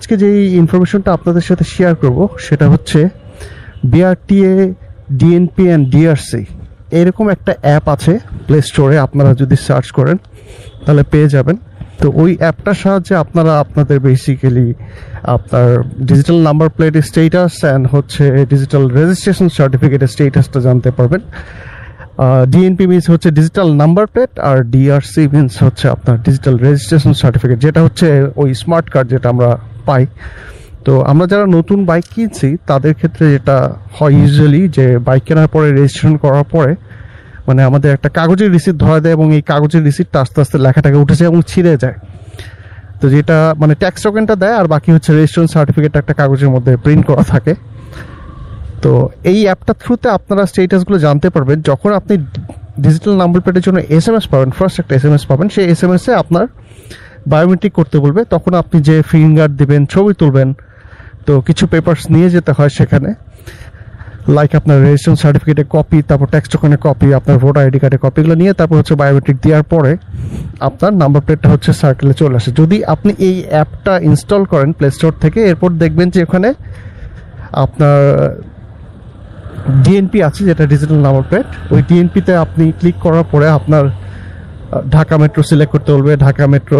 আজকে যে ইনফরমেশনটা আপনাদের সাথে শেয়ার করব সেটা হচ্ছে বিআরটিএ, ডিএনপি অ্যান্ড ডিআরসি এরকম একটা অ্যাপ আছে প্লে স্টোরে। আপনারা যদি সার্চ করেন তাহলে পেয়ে যাবেন। তো ওই অ্যাপটার সাহায্যে আপনারা আপনাদের বেসিক্যালি আপনার ডিজিটাল নাম্বার প্লেটের স্টেটাস অ্যান্ড হচ্ছে ডিজিটাল রেজিস্ট্রেশন সার্টিফিকেটের স্টেটাসটা জানতে পারবেন। ডিএনপি মিনস হচ্ছে ডিজিটাল নাম্বার প্লেট, আর ডিআরসি মিনস হচ্ছে আপনার ডিজিটাল রেজিস্ট্রেশন সার্টিফিকেট, যেটা হচ্ছে ওই স্মার্ট কার্ড যেটা আমরা পাই। তো আমরা যারা নতুন বাইক কিনছি তাদের ক্ষেত্রে যেটা হয় ইউজুয়ালি যে বাইক কেনার পরে রেজিস্ট্রেশন করার পরে মানে আমাদের একটা কাগজের রিসিপ্ট ধরা দেয় এবং এই কাগজের রিসিপ্টটা আস্তে আস্তে লেখাটাকে উঠে যায় এবং ছিঁড়ে যায়। তো যেটা মানে ট্যাক্স টোকেনটা দেয় আর বাকি হচ্ছে রেজিস্ট্রেশন সার্টিফিকেটটা একটা কাগজের মধ্যে প্রিন্ট করা থাকে। তো এই অ্যাপটার থ্রুতে আপনারা স্টেটাসগুলো জানতে পারবেন। যখন আপনি ডিজিটাল নাম্বার প্লেটের জন্য এসএমএস পাবেন, ফার্স্ট একটা এসএমএস পাবেন, সেই এসএমএসে আপনার বায়োমেট্রিক করতে বলবে। তখন আপনি যে ফিঙ্গার দিবেন, ছবি তুলবেন, তো কিছু পেপারস নিয়ে যেতে হয় সেখানে, লাইক আপনার রেজিস্ট্রেশন সার্টিফিকেটের কপি, তারপর ট্যাক্স টোকেনের কপি, আপনার ভোটার আইডি কার্ডের কপিগুলো নিয়ে তারপর হচ্ছে বায়োমেট্রিক দেওয়ার পরে আপনার নাম্বার প্লেটটা হচ্ছে সার্কেলে চলে আসে। যদি আপনি এই অ্যাপটা ইনস্টল করেন প্লে স্টোর থেকে, এরপর দেখবেন যে ওখানে আপনার ডিএনপি আছে যেটা ডিজিটাল নাম্বার প্লেট। ওই ডিএনপিতে আপনি ক্লিক করার পরে আপনার ঢাকা মেট্রো সিলেক্ট করতে বলবে, ঢাকা মেট্রো,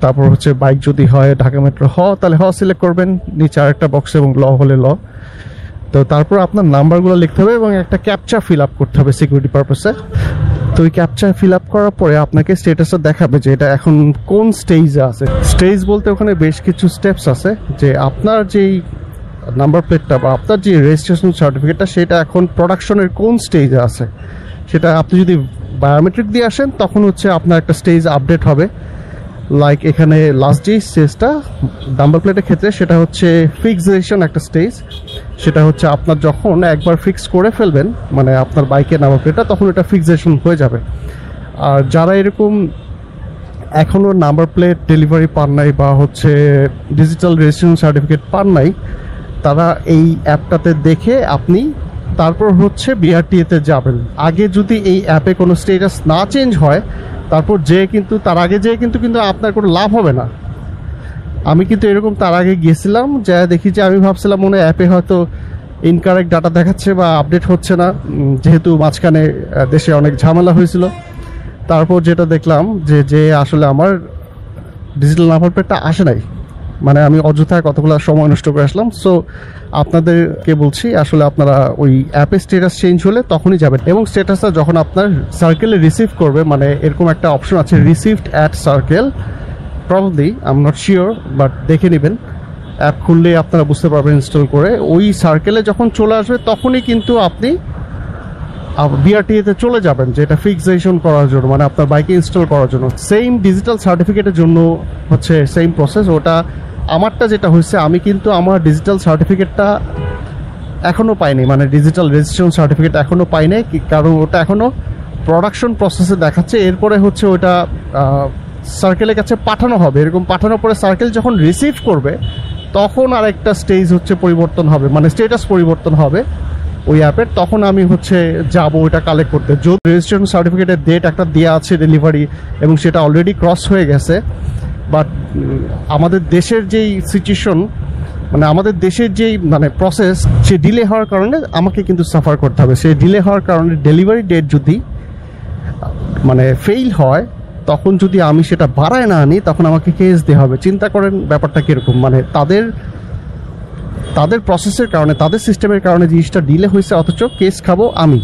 তারপর হচ্ছে বাইক যদি হয় ঢাকা মেট্রো তাহলে সিলেক্ট করবেন, নিচে আরেকটা বক্স এবং ল হলে ল। তো তারপর আপনার নাম্বারগুলো লিখতে হবে এবং একটা ক্যাপচা ফিল আপ করতে হবে সিকিউরিটি পারপাসে। তো ওই ক্যাপচা ফিল আপ করার পরে আপনাকে স্টেটাসটা দেখাবে যে এটা এখন কোন স্টেজে আছে। স্টেজ বলতে ওখানে বেশ কিছু স্টেপস আছে, যে আপনার যেই নাম্বার প্লেটটা বা আপনার যে রেজিস্ট্রেশন সার্টিফিকেটটা সেটা এখন প্রোডাকশনের কোন স্টেজে আছে। সেটা আপনি যদি বায়োমেট্রিক দিয়ে আসেন তখন হচ্ছে আপনার একটা স্টেজ আপডেট হবে। লাইক এখানে লাস্ট যেই স্টেজটা নাম্বার প্লেটের ক্ষেত্রে সেটা হচ্ছে ফিক্সেশন একটা স্টেজ। সেটা হচ্ছে আপনার যখন একবার ফিক্স করে ফেলবেন মানে আপনার বাইকের নাম্বার প্লেটটা, তখন এটা ফিক্সেশন হয়ে যাবে। আর যারা এরকম এখনও নাম্বার প্লেট ডেলিভারি পান নাই বা হচ্ছে ডিজিটাল রেজিস্ট্রেশন সার্টিফিকেট পান নাই, তারা এই অ্যাপটাতে দেখে আপনি তারপর হচ্ছে বিআরটিএতে যাবেন। আগে যদি এই অ্যাপে কোনো স্টেটাস না চেঞ্জ হয় তারপর তার আগে কিন্তু আপনার কোনো লাভ হবে না। আমি কিন্তু এরকম তার আগে গিয়েছিলাম, যা দেখি যে আমি ভাবছিলাম মনে অ্যাপে হয়তো ইনকারেক্ট ডাটা দেখাচ্ছে বা আপডেট হচ্ছে না, যেহেতু মাঝখানে দেশে অনেক ঝামেলা হয়েছিল। তারপর যেটা দেখলাম যে আসলে আমার ডিজিটাল নাম্বার প্লেটটা আসে নাই, মানে আমি অযথা কতগুলো সময় নষ্ট করে আসলাম। সো আপনাদেরকে বলছি আসলে আপনারা ওই অ্যাপে স্ট্যাটাস চেঞ্জ হলে তখনই যাবেন, এবং স্ট্যাটাসটা যখন আপনার সার্কেলে রিসিভ করবে, মানে এরকম একটা অপশন আছে received at circle, probably I am not sure, but দেখে নেবেন। অ্যাপ খুললে আপনারা বুঝতে পারবেন ইনস্টল করে। ওই সার্কেলে যখন চলে আসবে তখনই কিন্তু আপনি বিআরটিএতে চলে যাবেন, যেটা ফিক্সেশন করার জন্য, মানে আপনার বাইকে ইনস্টল করার জন্য। সেম ডিজিটাল সার্টিফিকেটের জন্য হচ্ছে সেম প্রসেস। ওটা আমারটা যেটা হয়েছে, আমি কিন্তু আমার ডিজিটাল সার্টিফিকেটটা এখনও পাইনি, মানে ডিজিটাল রেজিস্ট্রেশন সার্টিফিকেট এখনও পাই নাই, কারণ ওটা এখনও প্রোডাকশন প্রসেসে দেখাচ্ছে। এরপরে হচ্ছে ওটা সার্কেলের কাছে পাঠানো হবে। এরকম পাঠানোর পরে সার্কেল যখন রিসিভ করবে তখন আরেকটা স্টেজ হচ্ছে পরিবর্তন হবে, মানে স্টেটাস পরিবর্তন হবে ওই অ্যাপের। তখন আমি হচ্ছে যাবো ওইটা কালেক্ট করতে। যদি রেজিস্ট্রেশন সার্টিফিকেটের ডেট একটা দেওয়া আছে ডেলিভারি এবং সেটা অলরেডি ক্রস হয়ে গেছে, বাট আমাদের দেশের যেই সিচুয়েশন, মানে আমাদের দেশের যেই মানে প্রসেস, সে ডিলে হওয়ার কারণে আমাকে কিন্তু সাফার করতে হবে। সেই ডিলে হওয়ার কারণে ডেলিভারি ডেট যদি মানে ফেইল হয়, তখন যদি আমি সেটা বাড়ায় না আনি তখন আমাকে কেস দেওয়া হবে। চিন্তা করেন ব্যাপারটা কীরকম, মানে তাদের প্রসেসের কারণে, তাদের সিস্টেমের কারণে জিনিসটা ডিলে হয়েছে, অথচ কেস খাবো আমি।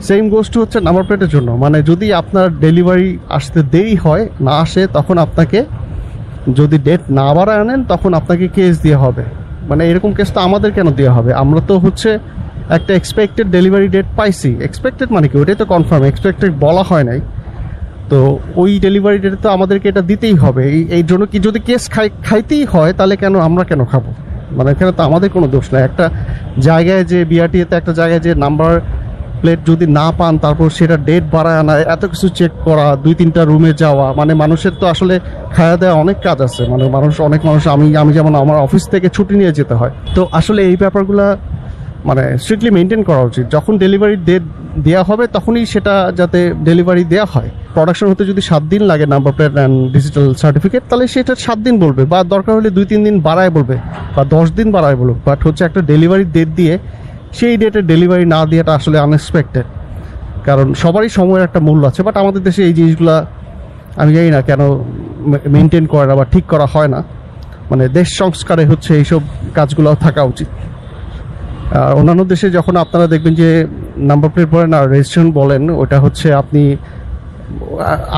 সেম গোষ্ঠী হচ্ছে নাম্বার প্লেটের জন্য, মানে যদি আপনার ডেলিভারি আসতে দেরি হয়, না আসে, তখন আপনাকে যদি ডেট না বাড়ায় আনেন তখন আপনাকে কেস দেওয়া হবে। মানে এরকম কেস তো আমাদের কেন দেওয়া হবে? আমরা তো হচ্ছে একটা এক্সপেক্টেড ডেলিভারি ডেট পাইছি। এক্সপেক্টেড মানে কি, ওটাই তো কনফার্ম, এক্সপেক্টেড বলা হয় নাই। তো ওই ডেলিভারি ডেটে তো আমাদেরকে এটা দিতেই হবে। এই জন্য কি যদি কেস খাইতেই হয় তাহলে আমরা কেন খাবো? মানে এখানে তো আমাদের কোনো দোষ নাই। একটা জায়গায় যে বিআরটিএতে একটা জায়গায় যে নাম্বার প্লেট যদি না পান, তারপর সেটা ডেট বাড়ায় আনা, এত কিছু চেক করা, 2-3টা রুমে যাওয়া, মানে মানুষের তো আসলে খাওয়া দেওয়া অনেক কাজ আছে। মানে অনেক মানুষ আমি যেমন আমার অফিস থেকে ছুটি নিয়ে যেতে হয়। তো আসলে এই ব্যাপারগুলো মানে স্ট্রিক্টলি মেনটেন করা উচিত। যখন ডেলিভারি ডেট দেওয়া হবে তখনই সেটা যাতে ডেলিভারি দেওয়া হয়। প্রোডাকশন হতে যদি 7 দিন লাগে number plate and digital certificate, তাহলে সেটা 7 দিন বলবে, বা দরকার হলে 2-3 দিন বাড়ায় বলবে, বা 10 দিন বাড়ায় বলুক। বাট হচ্ছে একটা ডেলিভারি ডেট দিয়ে সেই ডেটে ডেলিভারি না দেওয়াটা আসলে আনএক্সপেক্টেড, কারণ সবারই সময়ের একটা মূল্য আছে। বাট আমাদের দেশে এই জিনিসগুলো আমি জানি না কেন মেনটেন করে না বা ঠিক করা হয় না। মানে দেশ সংস্কারে হচ্ছে এইসব কাজগুলো থাকা উচিত। আর অন্যান্য দেশে যখন আপনারা দেখবেন যে নাম্বার প্লেট বলেন আর রেজিস্ট্রেশন বলেন, ওটা হচ্ছে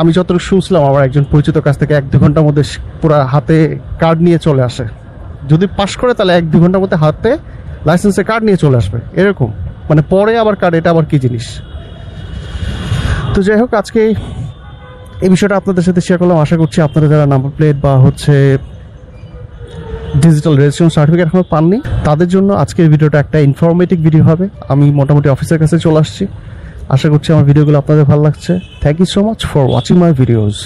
আমি যতটুকু শুনছিলাম আমার একজন পরিচিত কাছ থেকে 1-2 ঘন্টার মধ্যে পুরো হাতে কার্ড নিয়ে চলে আসে। যদি পাস করে তাহলে 1-2 ঘন্টার মধ্যে হাতে লাইসেন্সের কার্ড নিয়ে চলে আসবে, এরকম। মানে পরে আবার কার্ড, এটা আবার কি জিনিস। তো যাই হোক, আজকে এই বিষয়টা আপনাদের সাথে শেয়ার করলাম। আশা করছি আপনারা যারা নাম্বার প্লেট বা হচ্ছে ডিজিটাল রেজিস্ট্রেশন সার্টিফিকেট এখনো পাননি, তাদের জন্য আজকের ভিডিওটা একটা ইনফরমেটিভ ভিডিও হবে। আমি মোটামুটি অফিসের কাছে চলে আসছি। আশা করছি আমার ভিডিওগুলো আপনাদের ভালো লাগছে। Thank you so much for watching my videos.